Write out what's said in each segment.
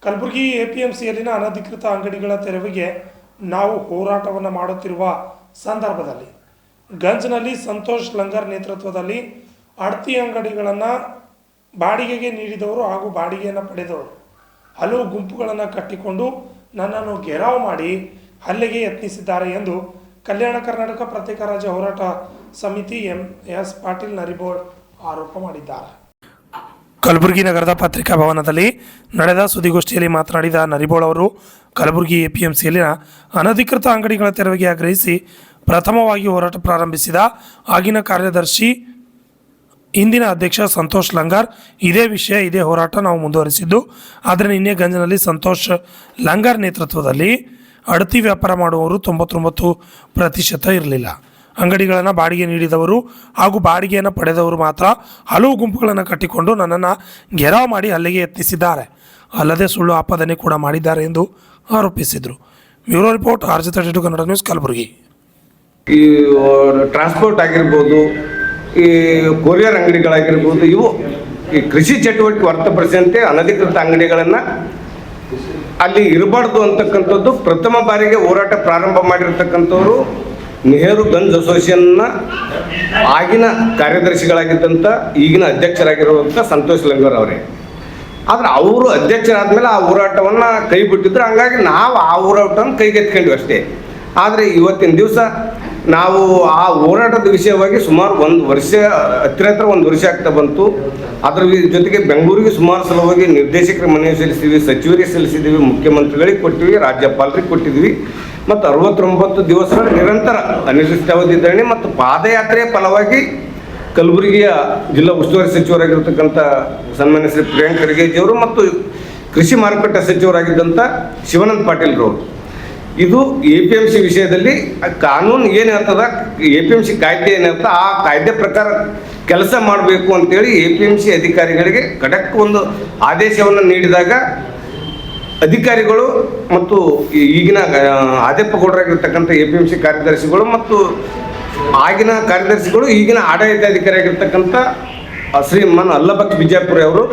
ಕಲಬುರಗಿ ಎಪಿಎಂಸಿಯಲ್ಲಿನ ಅನಧಿಕೃತ ಅಂಗಡಿಗಳ ತೆರವಿಗೆ ನಾವು ಹೋರಾಟವನ್ನು ಮಾಡುತ್ತಿರುವ ಸಂದರ್ಭದಲ್ಲಿ ಗಂಜ್ನಲ್ಲಿ ಸಂತೋಷ್ ಲಂಗರ್ ನೇತೃತ್ವದಲ್ಲಿ ಅಡತಿ ಅಂಗಡಿಗಳನ್ನು ಬಾಡಿಗೆಗೆ ನೀಡಿದವರು ಹಾಗೂ ಬಾಡಿಗೆಯನ್ನು ಪಡೆದವರು ಹಲವು ಗುಂಪುಗಳನ್ನು ಕಟ್ಟಿಕೊಂಡು ನನ್ನನ್ನು ಘೆರಾವ್ ಮಾಡಿ ಹಲ್ಲೆಗೆ ಯತ್ನಿಸಿದ್ದಾರೆ ಎಂದು ಕಲ್ಯಾಣ ಕರ್ನಾಟಕ ಪ್ರತ್ಯೇಕ ರಾಜ್ಯ ಹೋರಾಟ ಸಮಿತಿ ಎಸ್ ಪಾಟೀಲ್ ನರಿಬೋಳ್ ಆರೋಪ ಮಾಡಿದ್ದಾರೆ. ಕಲಬುರಗಿ ನಗರದ ಪತ್ರಿಕಾ ಭವನದಲ್ಲಿ ನಡೆದ ಸುದ್ದಿಗೋಷ್ಠಿಯಲ್ಲಿ ಮಾತನಾಡಿದ ನರಿಬೋಳ್ ಅವರು ಕಲಬುರಗಿ ಎಪಿಎಂಸಿಯಲ್ಲಿನ ಅನಧಿಕೃತ ಅಂಗಡಿಗಳ ತೆರವಿಗೆ ಆಗ್ರಹಿಸಿ ಪ್ರಥಮವಾಗಿ ಹೋರಾಟ ಪ್ರಾರಂಭಿಸಿದ ಆಗಿನ ಕಾರ್ಯದರ್ಶಿ ಇಂದಿನ ಅಧ್ಯಕ್ಷ ಸಂತೋಷ್ ಲಂಗಾರ್ ಇದೇ ವಿಷಯ ಇದೇ ಹೋರಾಟ ನಾವು ಮುಂದುವರಿಸಿದ್ದು. ಆದರೆ ನಿನ್ನೆ ಗಂಜ್ನಲ್ಲಿ ಸಂತೋಷ್ ಲಂಗಾರ್ ನೇತೃತ್ವದಲ್ಲಿ ಅಡತಿ ವ್ಯಾಪಾರ ಮಾಡುವವರು 99% ಇರಲಿಲ್ಲ. ಅಂಗಡಿಗಳನ್ನು ಬಾಡಿಗೆ ನೀಡಿದವರು ಹಾಗೂ ಬಾಡಿಗೆಯನ್ನು ಪಡೆದವರು ಮಾತ್ರ ಹಲವು ಗುಂಪುಗಳನ್ನು ಕಟ್ಟಿಕೊಂಡು ನನ್ನನ್ನು ಘೆರಾವ್ ಮಾಡಿ ಹಲ್ಲೆಗೆ ಯತ್ನಿಸಿದ್ದಾರೆ, ಅಲ್ಲದೆ ಸುಳ್ಳು ಆಪಾದನೆ ಕೂಡ ಮಾಡಿದ್ದಾರೆ ಎಂದು ಆರೋಪಿಸಿದರು. Bureau report RJ32 Kannada news Kalaburagi. ಈ ಟ್ರಾನ್ಸ್ಪೋರ್ಟ್ ಆಗಿರ್ಬೋದು, ಈ ಕೊರಿಯರ್ ಅಂಗಡಿಗಳಾಗಿರ್ಬೋದು, ಇವು ಈ ಕೃಷಿ ಚಟುವಟಿಕೆ ಹೊರತುಪಡಿಸಿದಂತೆ ಅನಧಿಕೃತ ಅಂಗಡಿಗಳನ್ನು ಅಲ್ಲಿ ಇರಬಾರ್ದು ಅಂತಕ್ಕಂಥದ್ದು ಪ್ರಥಮ ಬಾರಿಗೆ ಹೋರಾಟ ಪ್ರಾರಂಭ ಮಾಡಿರ್ತಕ್ಕಂಥವ್ರು ನೆಹರು ಗಂಜ್ ಅಸೋಸಿಯೇಷನ್ನ ಆಗಿನ ಕಾರ್ಯದರ್ಶಿಗಳಾಗಿದ್ದಂಥ ಈಗಿನ ಅಧ್ಯಕ್ಷರಾಗಿರುವಂಥ ಸಂತೋಷ್ ಲಂಗರ್ ಅವರೇ. ಆದರೆ ಅವರು ಅಧ್ಯಕ್ಷರಾದ್ಮೇಲೆ ಆ ಹೋರಾಟವನ್ನು ಕೈ ಬಿಟ್ಟಿದ್ರು. ಹಂಗಾಗಿ ನಾವು ಆ ಹೋರಾಟವನ್ನು ಕೈಗೆತ್ಕೊಂಡ್ವಿ ಅಷ್ಟೇ. ಆದರೆ ಇವತ್ತಿನ ದಿವಸ ನಾವು ಆ ಹೋರಾಟದ ವಿಷಯವಾಗಿ ಸುಮಾರು ಒಂದು ವರ್ಷ ಹತ್ತಿರ 1 ವರ್ಷ ಆಗ್ತಾ ಬಂತು. ಅದರ ಜೊತೆಗೆ ಬೆಂಗಳೂರಿಗೆ ಸುಮಾರು ಸಲ ಹೋಗಿ ನಿರ್ದೇಶಕರ ಮನವಿ ಸಲ್ಲಿಸಿದ್ವಿ, ಸಚಿವರಿಗೆ ಸಲ್ಲಿಸಿದ್ದೀವಿ, ಮುಖ್ಯಮಂತ್ರಿಗಳಿಗೆ ಕೊಟ್ಟಿವಿ, ರಾಜ್ಯಪಾಲರಿಗೆ ಕೊಟ್ಟಿದ್ವಿ. ಮತ್ತು 69 ದಿವಸಗಳ ನಿರಂತರ ಅನಿರ್ದಿಷ್ಟಾವಧಿ ಧರಣಿ ಮತ್ತು ಪಾದಯಾತ್ರೆಯ ಫಲವಾಗಿ ಕಲಬುರಗಿಯ ಜಿಲ್ಲಾ ಉಸ್ತುವಾರಿ ಸಚಿವರಾಗಿರ್ತಕ್ಕಂಥ ಸನ್ಮಾನ್ಯ ಶ್ರೀ ಪ್ರಿಯಾಂಕ್ ಖರ್ಗೆಜಿಯವರು ಮತ್ತು ಕೃಷಿ ಮಾರುಕಟ್ಟೆ ಸಚಿವರಾಗಿದ್ದಂಥ ಶಿವಾನಂದ ಪಾಟೀಲ್ರವರು ಇದು APMC ವಿಷಯದಲ್ಲಿ ಕಾನೂನು ಏನು ಹೇಳ್ತದ, APMC ಕಾಯ್ದೆ ಏನು ಹೇಳ್ತದ, ಆ ಕಾಯ್ದೆ ಪ್ರಕಾರ ಕೆಲಸ ಮಾಡಬೇಕು ಅಂತೇಳಿ APMC ಅಧಿಕಾರಿಗಳಿಗೆ ಖಡಕ್ ಒಂದು ಆದೇಶವನ್ನು ನೀಡಿದಾಗ ಅಧಿಕಾರಿಗಳು ಮತ್ತು ಈಗಿನ ಆದೇಪಗೌಡರಾಗಿರ್ತಕ್ಕಂಥ APMC ಕಾರ್ಯದರ್ಶಿಗಳು ಮತ್ತು ಆಗಿನ ಕಾರ್ಯದರ್ಶಿಗಳು ಈಗಿನ ಆಡಳಿತಾಧಿಕಾರಿಯಾಗಿರ್ತಕ್ಕಂಥ ಶ್ರೀಮಾನ್ ಅಲ್ಲಬಕ್ ಬಿಜಾಪುರ ಅವರು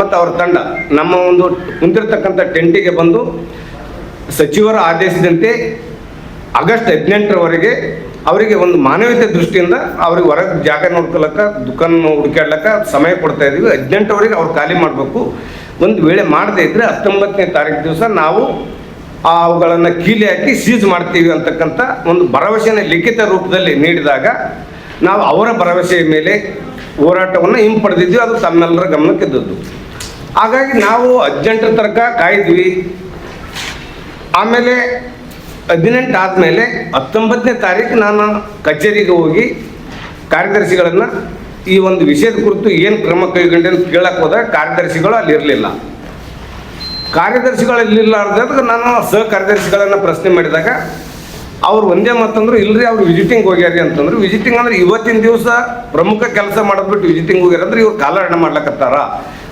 ಮತ್ತು ಅವರ ತಂಡ ನಮ್ಮ ಒಂದು ಕುಂತಿರ್ತಕ್ಕಂಥ ಟೆಂಟಿಗೆ ಬಂದು ಸಚಿವರ ಆದೇಶದಂತೆ ಆಗಸ್ಟ್ 18ರವರೆಗೆ ಅವರಿಗೆ ಒಂದು ಮಾನವೀಯತೆ ದೃಷ್ಟಿಯಿಂದ ಅವ್ರಿಗೆ ಹೊರಗೆ ಜಾಗ ನೋಡ್ಕೊಳಕ್ಕೆ, ದುಕಾನ್ ಹುಡುಕಾಡ್ಲಕ್ಕೆ ಸಮಯ ಕೊಡ್ತಾ ಇದ್ದೀವಿ. 18ರವರೆಗೆ ಅವ್ರು ಖಾಲಿ ಮಾಡಬೇಕು. ಒಂದು ವೇಳೆ ಮಾಡದೇ ಇದ್ದರೆ 19ನೇ ತಾರೀಕು ದಿವಸ ನಾವು ಅವುಗಳನ್ನು ಕೀಲಿ ಹಾಕಿ ಸೀಜ್ ಮಾಡ್ತೀವಿ ಅಂತಕ್ಕಂಥ ಒಂದು ಭರವಸೆಯನ್ನು ಲಿಖಿತ ರೂಪದಲ್ಲಿ ನೀಡಿದಾಗ ನಾವು ಅವರ ಭರವಸೆಯ ಮೇಲೆ ಹೋರಾಟವನ್ನು ಹಿಂಪಡೆದಿದ್ವಿ. ಅದು ತಮ್ಮೆಲ್ಲರ ಗಮನಕ್ಕಿದ್ದದ್ದು. ಹಾಗಾಗಿ ನಾವು 18 ತನಕ ಕಾಯ್ದ್ವಿ. ಆಮೇಲೆ 18 ಆದಮೇಲೆ 19ನೇ ತಾರೀಕು ನಾನು ಕಚೇರಿಗೆ ಹೋಗಿ ಕಾರ್ಯದರ್ಶಿಗಳನ್ನು ಈ ಒಂದು ವಿಷಯದ ಕುರಿತು ಏನು ಕ್ರಮ ಕೈಗೊಂಡೆ ಅಂತ ಕೇಳಕ್ಕೆ ಹೋದಾಗ ಕಾರ್ಯದರ್ಶಿಗಳು ಅಲ್ಲಿ ಇರಲಿಲ್ಲ. ಕಾರ್ಯದರ್ಶಿಗಳಲ್ಲಿರಲಾರ್ದಾಗ ನಾನು ಸಹ ಕಾರ್ಯದರ್ಶಿಗಳನ್ನು ಪ್ರಶ್ನೆ ಮಾಡಿದಾಗ ಅವ್ರು ಒಂದೇ ಮಾತಂದ್ರು, ಇಲ್ಲರಿ ಅವ್ರು ವಿಸಿಟಿಂಗ್ ಹೋಗ್ಯಾರಿ ಅಂತಂದ್ರು. ವಿಸಿಟಿಂಗ್ ಅಂದ್ರೆ ಇವತ್ತಿನ ದಿವಸ ಪ್ರಮುಖ ಕೆಲಸ ಮಾಡೋದ್ಬಿಟ್ಟು ವಿಸಿಟಿಂಗ್ ಹೋಗ್ಯಾರ ಅಂದ್ರೆ ಇವ್ರು ಕಾಲಹರಣ ಮಾಡ್ಲಕತ್ತಾರ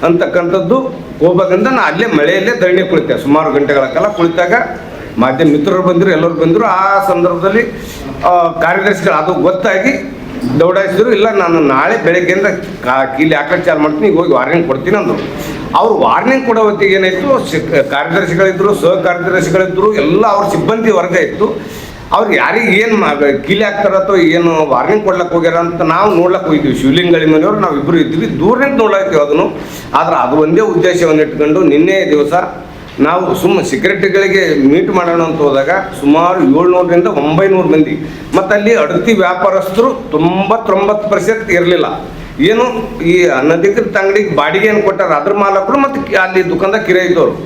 ಅಂತಕ್ಕಂಥದ್ದು ಕೋಪದಿಂದ ನಾನು ಅಲ್ಲೇ ಮಳೆಯಲ್ಲೇ ಧರಣಿ ಕುಳಿತೆ. ಸುಮಾರು ಗಂಟೆಗಳ ಕಾಲ ಕುಳಿತಾಗ ಮಾಧ್ಯಮ ಮಿತ್ರರು ಬಂದರು, ಎಲ್ಲರೂ ಬಂದರು. ಆ ಸಂದರ್ಭದಲ್ಲಿ ಕಾರ್ಯದರ್ಶಿಗಳು ಅದು ಗೊತ್ತಾಗಿ ದೌಡಾಯಿಸಿದ್ರು. ಇಲ್ಲ, ನಾನು ನಾಳೆ ಬೆಳಗ್ಗೆಯಿಂದ ಕೀಲಿ ಹಾಕಕ್ಕೆ ಚಾಲು ಮಾಡ್ತೀನಿ, ಈಗ ಹೋಗಿ ವಾರ್ನಿಂಗ್ ಕೊಡ್ತೀನಿ ಅಂದರು. ಅವ್ರು ವಾರ್ನಿಂಗ್ ಕೊಡೋ ಹೊತ್ತಿಗೆ ಏನಾಯಿತು, ಕಾರ್ಯದರ್ಶಿಗಳಿದ್ದರು, ಸಹ ಕಾರ್ಯದರ್ಶಿಗಳಿದ್ದರು, ಎಲ್ಲ ಅವ್ರ ಸಿಬ್ಬಂದಿ ವರ್ಗ ಇತ್ತು. ಅವ್ರಿಗೆ ಯಾರಿಗೆ ಏನು ಕೀಲಿ ಹಾಕ್ತಾರ ಅಥವಾ ಏನು ವಾರ್ನಿಂಗ್ ಕೊಡ್ಲಕ್ಕೆ ಹೋಗ್ಯಾರ ಅಂತ ನಾವು ನೋಡ್ಲಕ್ಕೆ ಹೋಗಿದ್ವಿ. ಶಿವಲಿಂಗಳಿ ಮನೆಯವರು ನಾವು ಇಬ್ಬರು ಇದ್ವಿ, ದೂರದಿಂದ ನೋಡ್ಲಕ್ಕೆ ಅದನ್ನು. ಆದ್ರೆ ಅದು ಒಂದೇ ಉದ್ದೇಶವನ್ನು ಇಟ್ಕೊಂಡು ನಿನ್ನೆ ದಿವಸ ನಾವು ಸೆಕ್ರೆಟರಿಗಳಿಗೆ ಮೀಟ್ ಮಾಡೋಣ ಅಂತ ಹೋದಾಗ ಸುಮಾರು 700ರಿಂದ 900 ಮಂದಿ ಮತ್ತು ಅಲ್ಲಿ ಅಡತಿ ವ್ಯಾಪಾರಸ್ಥರು 99% ಇರಲಿಲ್ಲ. ಏನು ಈ ಅನಧಿಕೃತ ಅಂಗಡಿಗೆ ಬಾಡಿಗೆ ಏನು ಕೊಟ್ಟಾರ ಅದ್ರ ಮಾಲಕರು ಮತ್ತು ಅಲ್ಲಿ ದುಕಾನ್ದಾಗ ಕಿರಾಯ ಇದ್ದವರು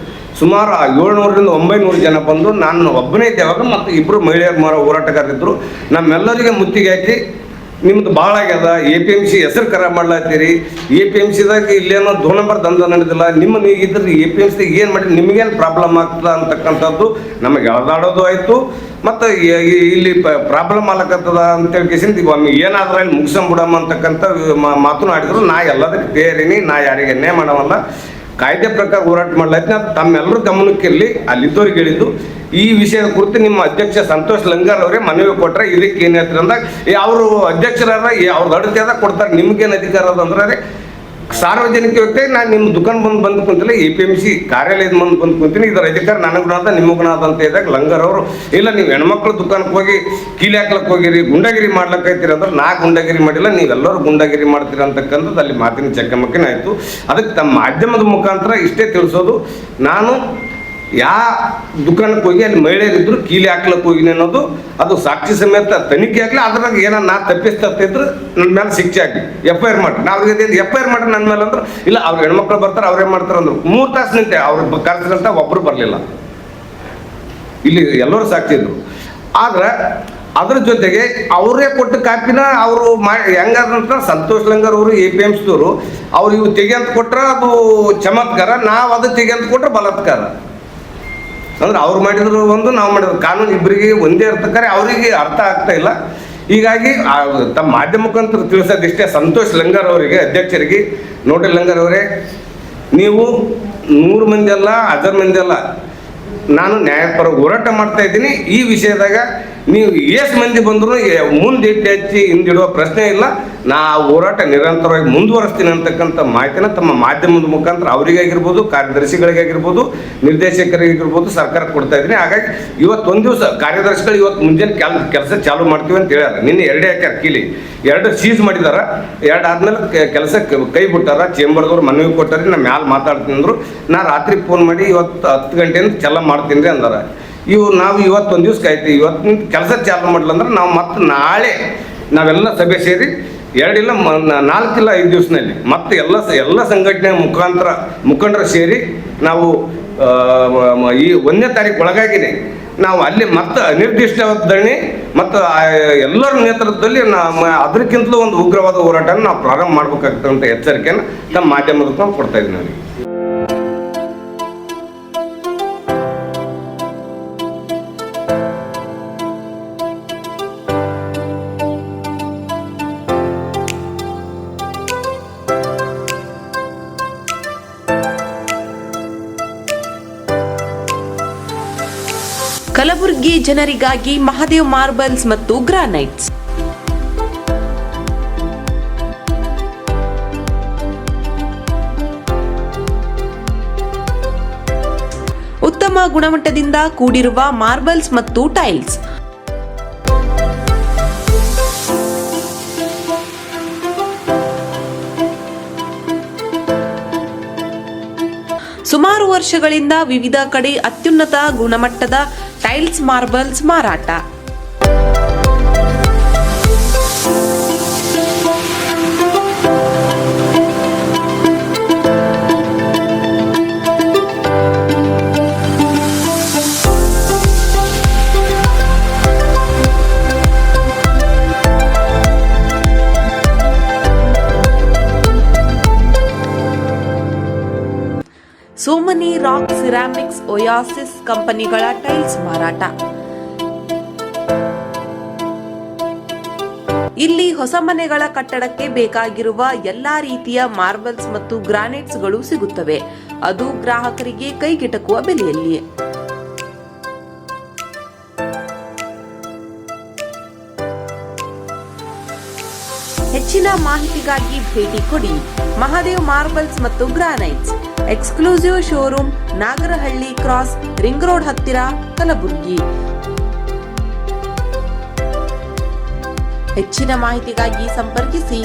ಸುಮಾರು 700ರಿಂದ 900 ಜನ ಬಂದು ನಾನು ಒಬ್ಬನೇ ಇದ್ದೇವಾಗ ಮತ್ತು ಇಬ್ಬರು ಮಹಿಳೆಯರು ಹೋರಾಟಗಾರರಿದ್ದರು. ನಮ್ಮೆಲ್ಲರಿಗೆ ಮುತ್ತಿಗೆ ಹಾಕಿ ನಿಮ್ದು ಭಾಳ ಆಗ್ಯದ, APMC ಹೆಸರು ಖರಾಬ್ ಮಾಡ್ಲಾತ್ತೀರಿ, APMCದಾಗ ಇಲ್ಲೇನೋ 2 ನಂಬರ್ ದಂಧ ನಡೆದಿಲ್ಲ, ನಿಮ್ಮ ಇದ್ರೆ APMCದಾಗ ಏನು ಮಾಡಿ ನಿಮಗೇನು ಪ್ರಾಬ್ಲಮ್ ಆಗ್ತದ ಅಂತಕ್ಕಂಥದ್ದು ನಮಗೆ ಎಳೆದಾಡೋದು ಆಯಿತು. ಮತ್ತು ಇಲ್ಲಿ ಪ್ರಾಬ್ಲಮ್ ಆಗ್ಲಕ್ಕತ್ತದ ಅಂತೇಳಿ ಕೇಸಿಂದ ಒಮ್ಮೆ ಏನಾದ್ರೂ ಅಲ್ಲಿ ಮುಗಿಸ್ಬಿಡಮ್ಮ ಅಂತಕ್ಕಂಥ ಮಾತು ಆಡಿದ್ರು. ನಾ ಎಲ್ಲದಕ್ಕೆ ತಯಾರಿನಿ, ನಾ ಯಾರಿಗೆ ಅನ್ಯಾಯ ಮಾಡವಲ್ಲ, ಕಾಯ್ದೆ ಪ್ರಕಾರ ಹೋರಾಟ ಮಾಡ್ಲಾಯ್ತು. ತಮ್ಮೆಲ್ಲರೂ ಗಮನಕ್ಕಿರಲಿ, ಅಲ್ಲಿದ್ದವ್ರಿಗೆ ಹೇಳಿದ್ದು ಈ ವಿಷಯದ ಕುರಿತು ನಿಮ್ಮ ಅಧ್ಯಕ್ಷ ಸಂತೋಷ್ ಲಂಗರ್ ಅವರೇ ಮನವಿ ಕೊಟ್ಟರೆ ಇದಕ್ಕೆ ಏನು ಹೇಳ್ತಾರೆ ಅಂದಾಗ ಅವರು ಅಧ್ಯಕ್ಷರಾದ ಅವ್ರದ್ದು ಅಡತಿಯಾದಾಗ ಕೊಡ್ತಾರೆ, ನಿಮ್ಗೇನು ಅಧಿಕಾರ ಅದ ಅಂದ್ರೆ ಸಾರ್ವಜನಿಕ ವ್ಯಕ್ತಿ ನಾನು ನಿಮ್ಮ ದುಕಾನ್ ಬಂದು ಕುಂತಿಲ್ಲ, APMC ಕಾರ್ಯಾಲಯದ ಬಂದು ಕುಂತೀನಿ, ಇದರ ಅಧಿಕಾರ ನನಗೂ ಅದ ನಿಮಗೂ ಅದ ಅಂತ ಹೇಳಿದಾಗ ಲಂಗರ್ ಅವರು ಇಲ್ಲ ನೀವು ಹೆಣ್ಮಕ್ಳು ದುಕಾನಕ್ಕೆ ಹೋಗಿ ಕೀಲಿ ಹಾಕ್ಲಕ್ಕೆ ಹೋಗಿರಿ, ಗುಂಡಾಗಿರಿ ಮಾಡ್ಲಕ್ಕೈತಿರಿ ಅಂದ್ರೆ ನಾ ಗುಂಡಾಗಿರಿ ಮಾಡಿಲ್ಲ, ನೀವೆಲ್ಲರೂ ಗುಂಡಾಗಿರಿ ಮಾಡ್ತೀರಿ ಅಂತಕ್ಕಂಥದ್ದು ಅಲ್ಲಿ ಮಾತಿನ ಚಕಮಕಿನ ಆಯಿತು. ಅದಕ್ಕೆ ತಮ್ಮ ಮಾಧ್ಯಮದ ಮುಖಾಂತರ ಇಷ್ಟೇ ತಿಳಿಸೋದು, ನಾನು ದುಕಾನಕ್ಕೆ ಹೋಗಿ ಅಲ್ಲಿ ಮಹಿಳೆಯರಿದ್ರು ಕೀಲಿ ಹಾಕ್ಲಕ್ಕೆ ಹೋಗಿನಿ ಅನ್ನೋದು ಅದು ಸಾಕ್ಷಿ ಸಮೇತ ತನಿಖೆ ಆಗಲಿ, ಅದ್ರಾಗ ಏನೋ ನಾ ತಪ್ಪಿಸ್ತಿದ್ರು ನನ್ನ ಮೇಲೆ ಶಿಕ್ಷೆ ಆಗಲಿ, FIR ಮಾಡ್ರಿ. ನಾ ಅವ್ರಿಗೆ FIR ಮಾಡ್ರಿ ನನ್ನ ಮೇಲೆ ಅಂದ್ರೆ ಇಲ್ಲ ಅವ್ರು ಹೆಣ್ಮಕ್ಳು ಬರ್ತಾರೆ ಅವ್ರೇ ಮಾಡ್ತಾರೆ ಅಂದ್ರು. 3 ತಾಸು ನಿಂತೆ ಅವ್ರು ಕರೆಸಿದಂತ ಒಬ್ಬರು ಬರಲಿಲ್ಲ, ಇಲ್ಲಿ ಎಲ್ಲರೂ ಸಾಕ್ಷಿ ಇದ್ರು. ಆದ್ರೆ ಅದ್ರ ಜೊತೆಗೆ ಅವರೇ ಕೊಟ್ಟ ಕಾಪಿನ ಅವರು ಹೆಂಗಾದಂತ ಸಂತೋಷ್ ಲಂಗರ್ ಅವರು APMC ದವರು ಅವ್ರು ಇವು ತೆಗಿಯಂತ ಕೊಟ್ರೆ ಅದು ಚಮತ್ಕಾರ, ನಾವು ಅದು ತೆಗಿಯಂತ ಕೊಟ್ರೆ ಬಲಾತ್ಕಾರ. ಅಂದ್ರೆ ಅವ್ರು ಮಾಡಿದ್ರು ಒಂದು, ನಾವು ಮಾಡಿದ್ರು ಕಾನೂನು ಇಬ್ಬರಿಗೆ ಒಂದೇ ಇರ್ತಕ್ಕಾರೆ ಅವರಿಗೆ ಅರ್ಥ ಆಗ್ತಾ ಇಲ್ಲ. ಹೀಗಾಗಿ ತಮ್ಮ ಮಾಧ್ಯಮ ಮುಖಾಂತರ ತಿಳಿಸೋದಿಷ್ಟೇ, ಸಂತೋಷ್ ಲಂಗರ್ ಅವರಿಗೆ ಅಧ್ಯಕ್ಷರಿಗೆ, ನೋಟಲ್ ಲಂಗರ್ ಅವರೇ, ನೀವು 100 ಮಂದಿ ಅಲ್ಲ 1000 ಮಂದಿ ಅಲ್ಲ, ನಾನು ನ್ಯಾಯಪರ ಹೋರಾಟ ಮಾಡ್ತಾ ಇದ್ದೀನಿ. ಈ ವಿಷಯದಾಗ ನೀವು ಎಷ್ಟು ಮಂದಿ ಬಂದರೂ ಮುಂದೆ ಹೆಚ್ಚಿ ಹಿಂದಿಡುವ ಪ್ರಶ್ನೆ ಇಲ್ಲ. ನಾ ಹೋರಾಟ ನಿರಂತರವಾಗಿ ಮುಂದುವರಿಸ್ತೀನಿ ಅಂತಕ್ಕಂಥ ಮಾಹಿತಿನ ತಮ್ಮ ಮಾಧ್ಯಮದ ಮುಖಾಂತರ ಅವರಿಗಾಗಿರ್ಬೋದು, ಕಾರ್ಯದರ್ಶಿಗಳಿಗಾಗಿರ್ಬೋದು, ನಿರ್ದೇಶಕರಿಗಿರ್ಬೋದು ಸರ್ಕಾರ ಕೊಡ್ತಾ ಇದ್ದೀನಿ. ಹಾಗಾಗಿ ಇವತ್ತೊಂದು ದಿವಸ ಕಾರ್ಯದರ್ಶಿಗಳು ಇವತ್ತು ಮುಂಜಾನೆ ಕೆಲಸ ಚಾಲೂ ಮಾಡ್ತೀವಿ ಅಂತ ಹೇಳ್ಯಾರ. ನಿನ್ನೆ 2 ಹಾಕ್ಯಾರ ಕೀಲಿ, 2 ಸೀಸ್ ಮಾಡಿದಾರ, 2 ಆದ್ಮೇಲೆ ಕೆಲಸ ಕೈ ಬಿಟ್ಟಾರ. ಚೇಂಬರ್ದವ್ರು ಮನವಿ ಕೊಟ್ಟಾರೆ, ನಾ ಮ್ಯಾಲೆ ಮಾತಾಡ್ತೀನಿ ಅಂದರು. ನಾ ರಾತ್ರಿ ಫೋನ್ ಮಾಡಿ ಇವತ್ತು 10 ಗಂಟೆಯಿಂದ ಚಾಲ ಮಾಡ್ತೀನಿ ರೀ ಅಂದಾರ. ನಾವು ಇವತ್ತೊಂದು ದಿವ್ಸ ಕಾಯ್ತೀವಿ, ಇವತ್ತಿನ ಕೆಲಸ ಚಾಲು ಮಾಡಲ್ಲ ಅಂದ್ರೆ ನಾವು ಮತ್ತೆ ನಾಳೆ ನಾವೆಲ್ಲ ಸಭೆ ಸೇರಿ 2 ಇಲ್ಲ 4 ಇಲ್ಲ 5 ದಿವಸದಲ್ಲಿ ಮತ್ತೆ ಎಲ್ಲ ಸಂಘಟನೆ ಮುಖಂಡರು ಸೇರಿ ನಾವು ಈ 1ನೇ ತಾರೀಕು ಒಳಗಾಗಿನೇ ನಾವು ಅಲ್ಲಿ ಮತ್ತೆ ಅನಿರ್ದಿಷ್ಟ ಧರಣಿ ಮತ್ತು ಎಲ್ಲರ ನೇತೃತ್ವದಲ್ಲಿ ಅದಕ್ಕಿಂತಲೂ ಒಂದು ಉಗ್ರವಾದ ಹೋರಾಟನ ನಾವು ಪ್ರಾರಂಭ ಮಾಡಬೇಕಾಗ್ತಕ್ಕಂಥ ಎಚ್ಚರಿಕೆಯನ್ನು ನಮ್ಮ ಮಾಧ್ಯಮದ ಕೊಡ್ತಾ ಇದ್ದೀನಿ ನನಗೆ. ಕಲಬುರಗಿ ಜನರಿಗಾಗಿ ಮಹಾದೇವ್ ಮಾರ್ಬಲ್ಸ್ ಮತ್ತು ಗ್ರಾನೈಟ್ಸ್. ಉತ್ತಮ ಗುಣಮಟ್ಟದಿಂದ ಕೂಡಿರುವ ಮಾರ್ಬಲ್ಸ್ ಮತ್ತು ಟೈಲ್ಸ್. ಸುಮಾರು ವರ್ಷಗಳಿಂದ ವಿವಿಧ ಕಡೆ ಅತ್ಯುನ್ನತ ಗುಣಮಟ್ಟದ ಟೈಲ್ಸ್ ಮಾರ್ಬಲ್ಸ್ ಮಾರಾಟ. ಸೋಮನಿ ರಾಕ್ ಸಿರಾಮಿಕ್ಸ್ ಒಯಾಸಿಸ್ ಕಂಪನಿಗಳ ಟೈಲ್ಸ್ ಮಾರಾಟ. ಇಲ್ಲಿ ಹೊಸ ಮನೆಗಳ ಕಟ್ಟಡಕ್ಕೆ ಬೇಕಾಗಿರುವ ಎಲ್ಲಾ ರೀತಿಯ ಮಾರ್ಬಲ್ಸ್ ಮತ್ತು ಗ್ರಾನೈಟ್ಸ್ಗಳು ಸಿಗುತ್ತವೆ, ಅದು ಗ್ರಾಹಕರಿಗೆ ಕೈಗೆಟಕುವ ಬೆಲೆಯಲ್ಲಿ. ಹೆಚ್ಚಿನ ಮಾಹಿತಿಗಾಗಿ ಭೇಟಿ ಕೊಡಿ. ಮಹಾದೇವ್ ಮಾರ್ಬಲ್ಸ್ ಮತ್ತು granites exclusive showroom, Nagarahalli cross, ring road ಹತ್ತಿರ, ಕಲಬುರಗಿ. ಹೆಚ್ಚಿನ ಮಾಹಿತಿಗಾಗಿ ಸಂಪರ್ಕಿಸಿ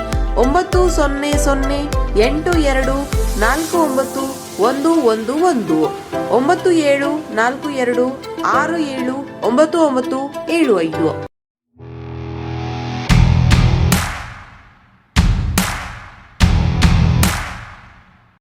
9008249111 9742679975.